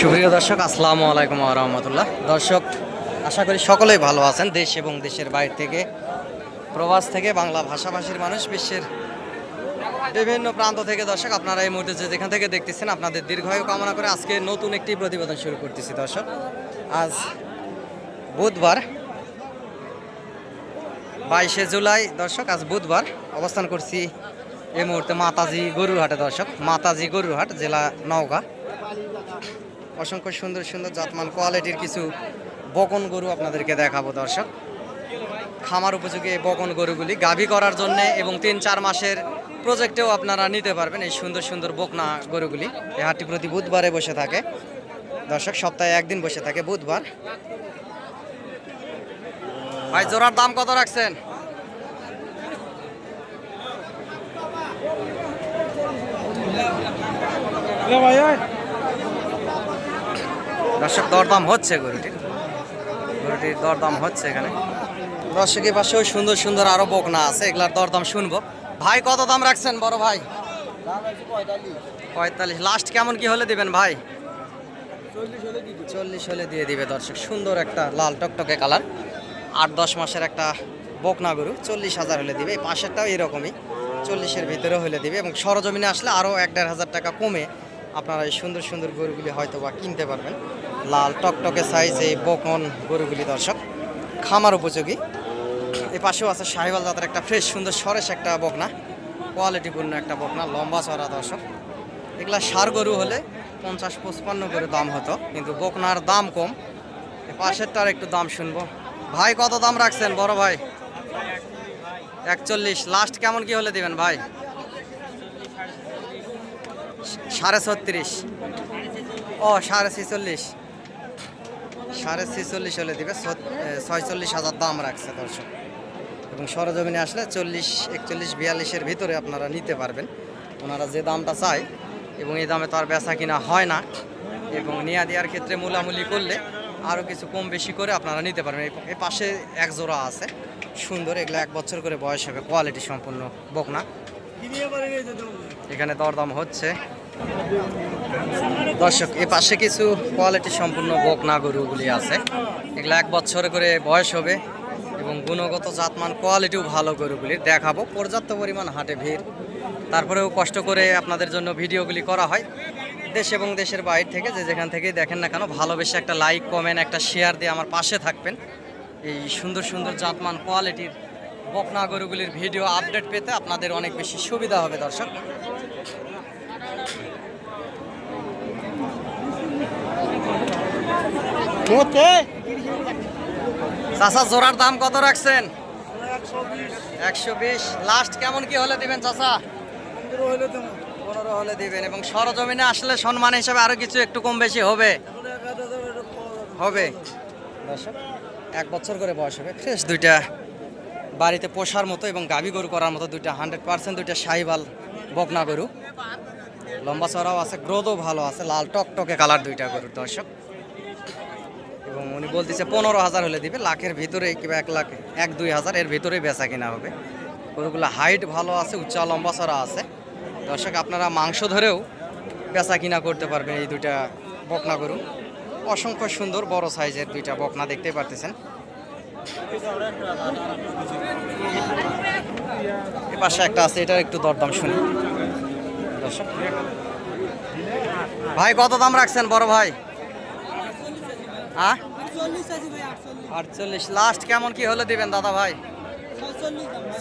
সুপ্রিয় দর্শক, আসসালামু আলাইকুম ওয়া রাহমাতুল্লাহ। দর্শক, আশা করি সকলেই ভালো আছেন। দেশ এবং দেশের বাইরে থেকে, প্রবাস থেকে, বাংলা ভাষাভাষীর মানুষ, বিশ্বের বিভিন্ন প্রান্ত থেকে দর্শক আপনারা এই মুহূর্তে যেখান থেকে দেখতেছেন, আপনাদের দীর্ঘায়ু কামনা করে আজকে নতুন একটি প্রতিবেদন শুরু করতেছি। দর্শক, আজ বুধবার 22শে জুলাই। দর্শক, আজ বুধবার, অবস্থান করছি এই মুহূর্তে মাতাজি গরুর হাটে। দর্শক, মাতাজি গরুর হাট, জেলা নওগাঁ। অসংখ্য সুন্দর সুন্দর জাতমান কোয়ালিটির কিছু বকন গরু আপনাদেরকে দেখাবো। দর্শক, খামার উপযোগী এই বকন গরুগুলি গাভী করার জন্য এবং 3-4 মাসের প্রজেক্টেও আপনারা নিতে পারবেন এই সুন্দর সুন্দর বকনা গরুগুলি। এই হাটটি প্রতি বুধবারে বসে থাকে। দর্শক, সপ্তাহে একদিন বসে থাকে, বুধবার। ভাই, জোড়ার দাম কত রাখছেন? দর্শক, দরদাম হচ্ছে গরুটির দরদাম হচ্ছে এখানে। দর্শকের পাশেও সুন্দর সুন্দর আরো বকনা আছে, এগুলার দরদাম শুনবো। ভাই, কত দাম রাখছেন বড় ভাই? 45। লাস্ট কেমন কি হলে দিবেন ভাই? 40 হলে দিয়ে দিবে। দর্শক, সুন্দর একটা লাল টকটকে কালার, 8-10 মাসের একটা বকনা গরু 40,000 হলে দিবে। এই পাশেরটাও এরকমই 40-এর ভিতরে হলে দিবে, এবং সরজমিনে আসলে আরও 1-1.5 টাকা কমে আপনারা এই সুন্দর সুন্দর গরুগুলি হয়তো বা কিনতে পারবেন। লাল টকটকে সাইজ এই বকন গরুগুলি দর্শক, খামার উপযোগী। এই পাশেও আছে শাহিওয়াল জাতের একটা ফ্রেশ সুন্দর সরেস একটা বকনা, কোয়ালিটিপূর্ণ একটা বকনা, লম্বা চড়া। দর্শক, এগুলা ষাঁড় গরু হলে 50-55 করে দাম হতো, কিন্তু বকনার দাম কম। এই পাশেরটার একটু দাম শুনবো। ভাই, কত দাম রাখছেন বড় ভাই? 41। লাস্ট কেমন কি হলে দিবেন ভাই? 36.5। ও, 46.5। 46.5 হলে দিবে। 46,000 দাম রাখছে দর্শক, এবং সরজমিনে আসলে 40, 41, 42-এর ভিতরে আপনারা নিতে পারবেন। ওনারা যে দামটা চায়, এবং এই দামে তো আর বেচা কিনা হয় না, এবং নিয়া দেওয়ার ক্ষেত্রে মূলামূলি করলে আরও কিছু কম বেশি করে আপনারা নিতে পারবেন। এই পাশে এক জোড়া আছে সুন্দর, এগুলো 1 বছর করে বয়স হবে, কোয়ালিটি সম্পূর্ণ বকনা। এখানে দরদাম হচ্ছে। দর্শক, এ পাশে কিছু কোয়ালিটি সম্পূর্ণ বকনা গরুগুলি আছে, এগুলো 1 বছর করে বয়স হবে, এবং গুণগত জাতমান কোয়ালিটিও ভালো গরুগুলির দেখাবো। পর্যাপ্ত পরিমাণ হাটে ভিড়, তারপরেও কষ্ট করে আপনাদের জন্য ভিডিওগুলি করা হয়। দেশ এবং দেশের বাইরে থেকে যে যেখান থেকেই দেখেন না কেন, ভালোবেসে একটা লাইক, কমেন্ট, একটা শেয়ার দিয়ে আমার পাশে থাকবেন। এই সুন্দর সুন্দর জাতমান কোয়ালিটির বকনা গরুগুলির ভিডিও আপডেট পেতে আপনাদের অনেক বেশি সুবিধা হবে। দর্শক, চাচা, জোড়ার দাম কত রাখছেন? 120। লাস্ট কেমন কি হলে দিবেন চাচা? 15 হলে দিবেন, এবং সরজমিনে আসলে সম্মান হিসাবে আরো কিছু একটু কম বেশি হবে। দর্শক, 1 বছর করে বয়স হবে, ফ্রেশ দুইটা, বাড়িতে পোষার মতো এবং গাভী গরু করার মতো দুইটা, 100% দুইটা শাহিওয়াল বকনা গরু। লম্বা চড়াও আছে, গ্রোথও ভালো আছে, লাল টকটকে কালার দুইটা গরুর। দর্শক, এবং উনি বলতেছে 15,000 হলে দিবে। লাখের ভিতরে কিংবা 1 লাখ, 1-2 হাজার এর ভিতরেই বেচা কিনা হবে। গরুগুলো হাইট ভালো আছে, উচ্চা লম্বা চড়া আছে। দর্শক, আপনারা মাংস ধরেও বেচা কিনা করতে পারবেন এই দুইটা বকনা গরু। অসংখ্য সুন্দর বড় সাইজের দুইটা বকনা দেখতে পারতেছেন। এ পাশে একটা আছে, এটার একটু দরদাম শুনি। দর্শক ভাই, কত দাম রাখছেন বড় ভাই? 48। লাস্ট কেমন কি হলে দিবেন দাদা ভাই?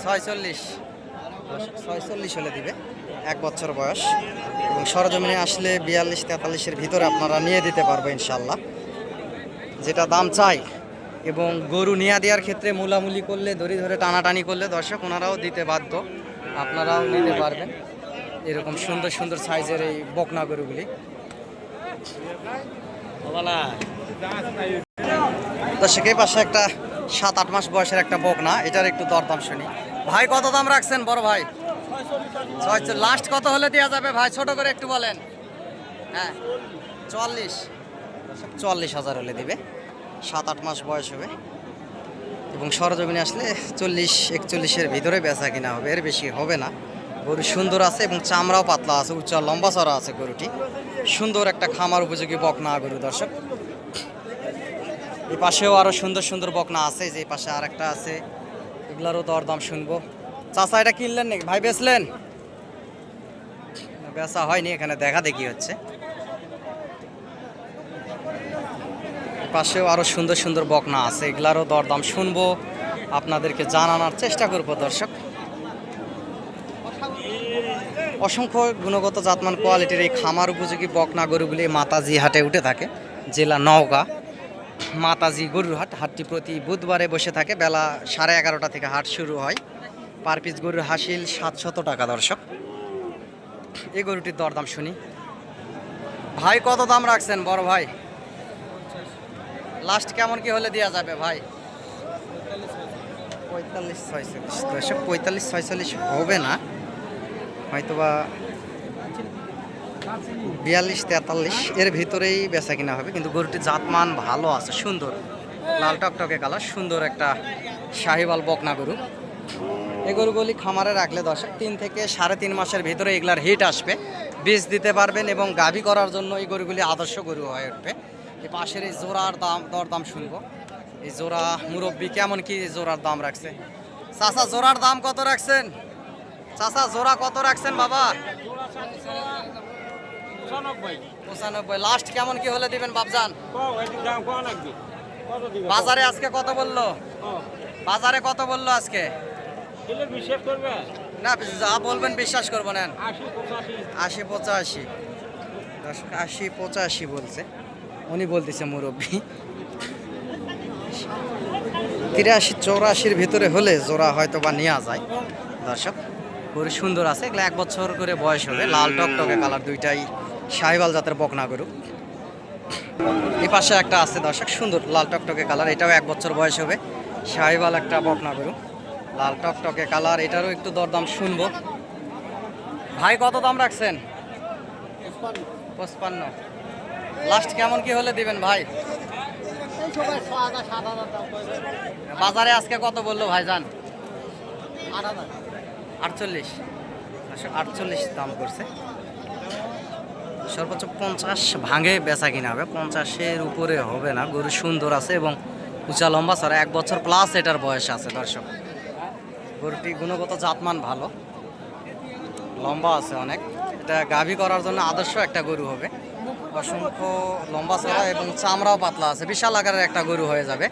46। 46 হলে দিবে, 1 বছর বয়স, এবং সরজমিনে আসলে 42-43-এর ভিতরে আপনারা নিয়ে দিতে পারবো ইনশাল্লাহ, যেটা দাম চাই। এবং গরু নিয়ে দেওয়ার ক্ষেত্রে মূলামূলি করলে, দড়ি ধরে টানাটানি করলে দর্শক ওনারাও দিতে বাধ্য, আপনারাও নিতে পারবেন এরকম সুন্দর সুন্দর সাইজের এই বকনা গরুগুলি। দর্শক, এই পাশে একটা 7-8 মাস বয়সের একটা বকনা, এটার একটু দরদাম শুনি। ভাই, কত দাম রাখছেন বড় ভাই? 46। লাস্ট কত হলে দেওয়া যাবে ভাই? ছোট করে একটু বলেন। হ্যাঁ, 44। 44,000 হলে দিবে, 7-8 মাস বয়স হবে, এবং সরজমিনে আসলে 40-41-এর ভিতরে বেচা কিনা হবে, এর বেশি হবে না। গরু সুন্দর আছে এবং চামড়াও পাতলা আছে, উচ্চ লম্বা চড়া আছে গরুটি। সুন্দর একটা খামার উপযোগী বকনা গরু দর্শক। এই পাশেও আরো সুন্দর সুন্দর বকনা আছে, যে পাশে আর একটা আছে, এগুলারও দরদাম শুনবো। চাচা এটা কিনলেন নাকি ভাই, বেচলেন? বেচা হয়নি, এখানে দেখা দেখি হচ্ছে। পাশেও আরো সুন্দর সুন্দর বকনা আছে, এগুলারও দরদাম শুনবো, আপনাদেরকে জানানোর চেষ্টা করব দর্শক। অসংখ্য গুণগত জাতমান কোয়ালিটির এই খামার উপযোগী বকনা গরুগুলি মাতাজি হাটে উঠে থাকে, জেলা নওগাঁ। মাতাজি গরুর হাট, হাটটি প্রতি বুধবারে বসে থাকে, বেলা 11:30 থেকে হাট শুরু হয়। পার পিস গরুর হাসিল 700 টাকা দর্শক। এই গরুটির দরদাম শুনি। ভাই কত দাম রাখছেন বড় ভাই? লাস্ট কেমন কি হলে দেওয়া যাবে ভাই? 45-46 দর্শক, 45-46 হবে না, হয়তোবা 42-43 এর ভিতরেই বেচা কিনা হবে। কিন্তু গরুটির জাতমান ভালো আছে, সুন্দর লাল টকটকে কালার, সুন্দর একটা শাহিওয়াল বকনা গরু। এই গরুগুলি খামারে রাখলে দর্শক 3 থেকে 3.5 মাসের ভিতরে এগুলার হিট আসবে, বীজ দিতে পারবেন এবং গাভী করার জন্য এই গরুগুলি আদর্শ গরু হয়ে উঠবে। এই পাশের এই জোড়ার দরদাম শুনবো। এই জোড়া মুরব্বি কেমন কি জোড়ার দাম রাখছে? চাচা জোড়ার দাম কত রাখছেন? চাচা জোড়া কত রাখছেন বাবা? 95। লাস্ট কেমন কি হলে দিবেন বাবজান? বাজারে আজকে কত বললো? বাজারে কত বললো আজকে? না যা বলবেন বিশ্বাস করবো নেন। 80-85 দর্শক, 80-85 বলছে, উনি বলতেছে মুরব্বী। 83-84 ভিতরে হলে জোড়া হয়তো বা নেওয়া যায় দর্শক। গরু সুন্দর আছে, এগুলো 1 বছর করে বয়স হবে, লাল টকটকে কালার, দুইটাই শাহিওয়াল জাতের বকনা গরু। এই পাশে একটা আছে দর্শক, সুন্দর লাল টকটকে কালার, এটাও 1 বছর বয়স হবে, শাহিওয়াল একটা বকনা গরু, লাল টকটকে কালার। এটারও একটু দরদাম শুনবো। ভাই কত দাম রাখছেন? 55। লাস্ট কেমন কি হলে দিবেন ভাই? বাজারে আজকে কত বললো ভাইজান? 48। 48 দাম করছে, সর্বোচ্চ 50 ভাঙে বেচা কিনা হবে, 50-এর উপরে হবে না। গরু সুন্দর আছে এবং উঁচা লম্বা ছাড়া, 1 বছর প্লাস এটার বয়স আছে দর্শক। গরুটি গুণগত জাতমান ভালো, লম্বা আছে অনেক, এটা গাভী করার জন্য আদর্শ একটা গরু হবে। অসংখ্য লম্বা ছাড়া এবং চামড়াও পাতলা আছে, বিশাল আকারের একটা গরু হয়ে যাবে।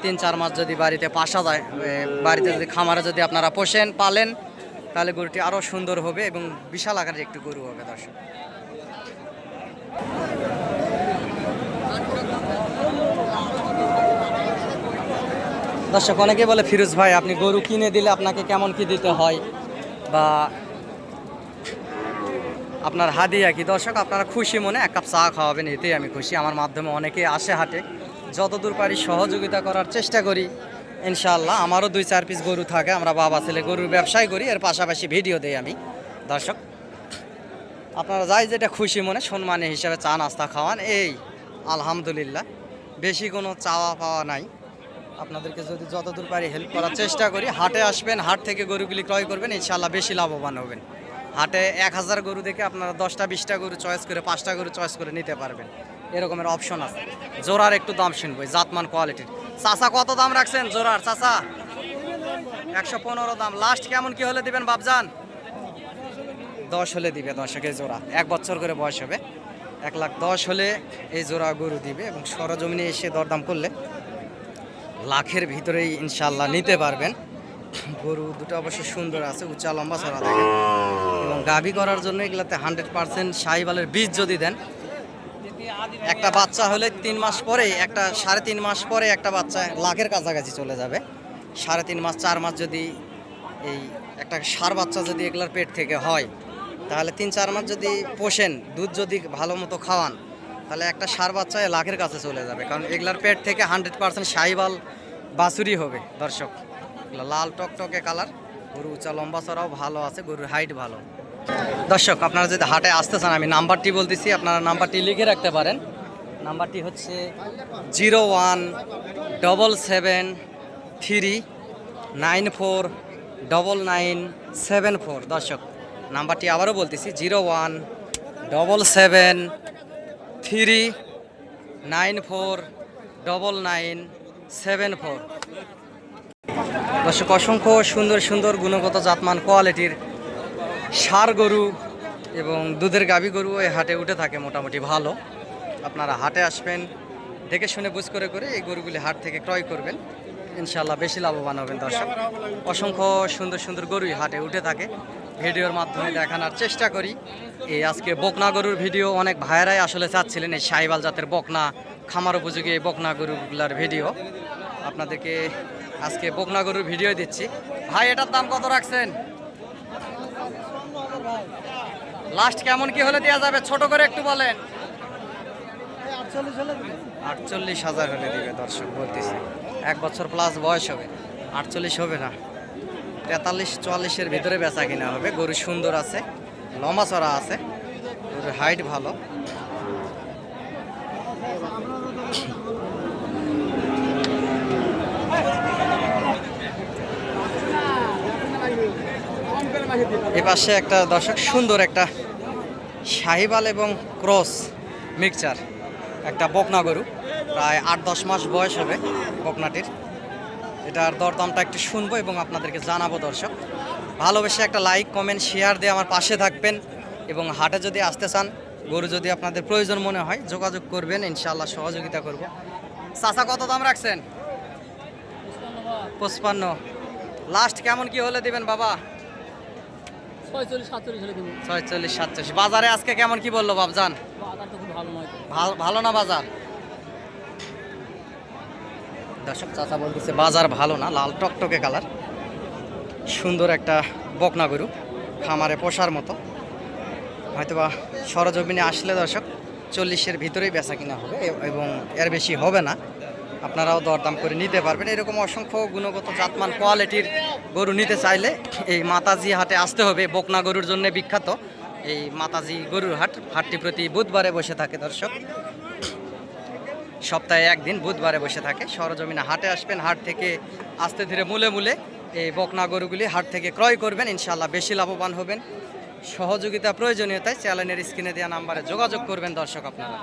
3-4 মাস যদি বাড়িতে পাশা যায়, বাড়িতে যদি খামারে যদি আপনারা পোষেন পালেন, তাহলে গরুটি আরও সুন্দর হবে এবং বিশাল আকারের একটি গরু হবে দর্শক। দর্শক অনেকে বলে ফিরোজ ভাই আপনি গরু কিনে দিলে আপনাকে কেমন কি দিতে হয়, বা আপনার হাদিয়া কি? দর্শক আপনারা খুশি মনে 1 কাপ চা খাওয়াবেন, এতেই আমি খুশি। আমার মাধ্যমে অনেকে আসে হাটে, যতদূর পারি সহযোগিতা করার চেষ্টা করি ইনশাআল্লাহ। আমারও 2-4 পিস গরু থাকে, আমরা বাবা ছেলে গরুর ব্যবসায় করি, এর পাশাপাশি ভিডিও দেই আমি দর্শক। আপনারা যাই যেটা খুশি মনে সম্মানে হিসাবে চা নাস্তা খাওয়ান, এই আলহামদুলিল্লাহ, বেশি কোনো চাওয়া পাওয়া নাই। আপনাদেরকে যদি যতদূর পারি হেল্প করার চেষ্টা করি। হাটে আসবেন, হাট থেকে গরুগুলি ক্রয় করবেন, ইনশাআল্লাহ বেশি লাভবান হবেন। হাটে 1000 গরু দেখে আপনারা 10টা-20টা গরু চয়েস করে, 5টা গরু চয়েস করে নিতে পারবেন, এরকমের অপশন আছে। জোড়ার একটু দাম শুনবো, জাতমান কোয়ালিটির। চাচা কত দাম রাখছেন জোড়ার? চাচা 115 দাম। লাস্ট কেমন কি হলে দিবেন বাবজান? 10 হলে দিবে দর্শকের জোড়া, 1 বছর করে বয়স হবে, 1,10,000 হলে এই জোড়া গরু দিবে। এবং সরজমিনে এসে দরদাম করলে লাখের ভিতরেই ইনশাল্লাহ নিতে পারবেন। গরু দুটো অবশ্য সুন্দর আছে, উঁচা লম্বা ছড়া থাকে এবং গাভী করার জন্য এগুলাতে 100% শাহিওয়ালের বীজ যদি দেন, একটা বাচ্চা হলে 3 মাস পরেই, একটা 3.5 মাস পরে একটা বাচ্চা লাখের কাছাকাছি চলে যাবে। 3.5 মাস 4 মাস যদি এই একটা ষাঁড় বাচ্চা যদি এগুলার পেট থেকে হয়, তাহলে 3-4 মাস যদি পোষেন, দুধ যদি ভালো মতো খাওয়ান, তাহলে একটা ষাঁড় বাচ্চা লাখের কাছে চলে যাবে। কারণ এগুলার পেট থেকে 100% শাহিওয়াল বাছুরি হবে দর্শক। লাল টকটকে কালার, গরু উঁচা লম্বা চড়াও ভালো আছে, গরুর হাইট ভালো। দর্শক আপনারা যদি হাটে আসতে চান, আমি নাম্বারটি বলতেছি, আপনারা নাম্বারটি লিখে রাখতে পারেন। নাম্বারটি হচ্ছে 0177394974। দর্শক নাম্বারটি আবারও বলতেছি, 0177 083949974। দর্শক অসংখ্য সুন্দর সুন্দর গুণগত জাতমান কোয়ালিটির ষাঁড় গরু এবং দুধের গাভী গরু এই হাটে উঠে থাকে মোটামুটি ভালো। আপনারা হাটে আসবেন, দেখে শুনে বুঝ করে করে এই গরুগুলি হাট থেকে ক্রয় করবেন, ইনশাল্লাহ বেশি লাভবান হবেন। দর্শক অসংখ্য সুন্দর সুন্দর গরুই হাটে উঠে থাকে, ভিডিওর মাধ্যমে দেখানোর চেষ্টা করি। এই আজকে বকনা গরুর ভিডিও অনেক ভাইয়েরাই আসলে চাচ্ছিলেন, এই শাহিওয়াল জাতের বকনা খামার উপযোগী এই বকনা গরুগুলার ভিডিও আপনাদেরকে আজকে বকনা গরুর ভিডিও দিচ্ছি। ভাই এটার দাম কত রাখছেন? লাস্ট কেমন কি হলে দেওয়া যাবে, ছোট করে একটু বলেন। 48,000 হলে দিবে। দর্শক বলতেছি 1 বছর প্লাস বয়স হবে, 48 হবে না, 43-44-এর ভিতরে বেচা কিনা হবে। গরু সুন্দর আছে, লম্বা চড়া আছে, গরুর হাইট ভালো। এ পাশে একটা দর্শক সুন্দর একটা শাহিওয়াল এবং ক্রস মিক্সচার একটা বকনা গরু, প্রায় 8-10 মাস বয়স হবে বকনাটির। এটার দরদামটা একটু শুনবো এবং আপনাদেরকে জানাবো। দর্শক ভালোবেসে একটা লাইক কমেন্ট শেয়ার দিয়ে আমার পাশে থাকবেন এবং হাটে যদি আসতে চান, গরু যদি আপনাদের প্রয়োজন মনে হয় যোগাযোগ করবেন, ইনশাআল্লাহ সহযোগিতা করব। চাচা কত দাম রাখছেন? 55। লাস্ট কেমন কি হলে দিবেন বাবা? 46-47। বাজারে আজকে কেমন কি বললো বাবজান? ভালো না বাজার? দর্শক চাচা বলতেছে বাজার ভালো না, লাল টকটকে কালার, সুন্দর একটা বকনা গরু, খামারে পোষার মতো। হয়তোবা সরজমিনে আসলে দর্শক 40-এর ভিতরেই বেচা কিনা হবে এবং এর বেশি হবে না। আপনারাও দরদাম করে নিতে পারবেন। এরকম অসংখ্য গুণগত জাতমান কোয়ালিটির গরু নিতে চাইলে এই মাতাজি হাটে আসতে হবে। বকনা গরুর জন্য বিখ্যাত এই মাতাজি গরুর হাটটি প্রতি বুধবারে বসে থাকে। দর্শক সপ্তাহে একদিন বুধবারে বসে থাকে। সরজমিনে হাটে আসবেন, হাট থেকে আস্তে ধীরে মূলে মূলে এই বকনা গরুগুলি হাট থেকে ক্রয় করবেন, ইনশাআল্লাহ বেশি লাভবান হবেন। সহযোগিতা প্রয়োজনীয়তায় চ্যানেলের স্ক্রিনে দেওয়া নাম্বারে যোগাযোগ করবেন দর্শক আপনারা।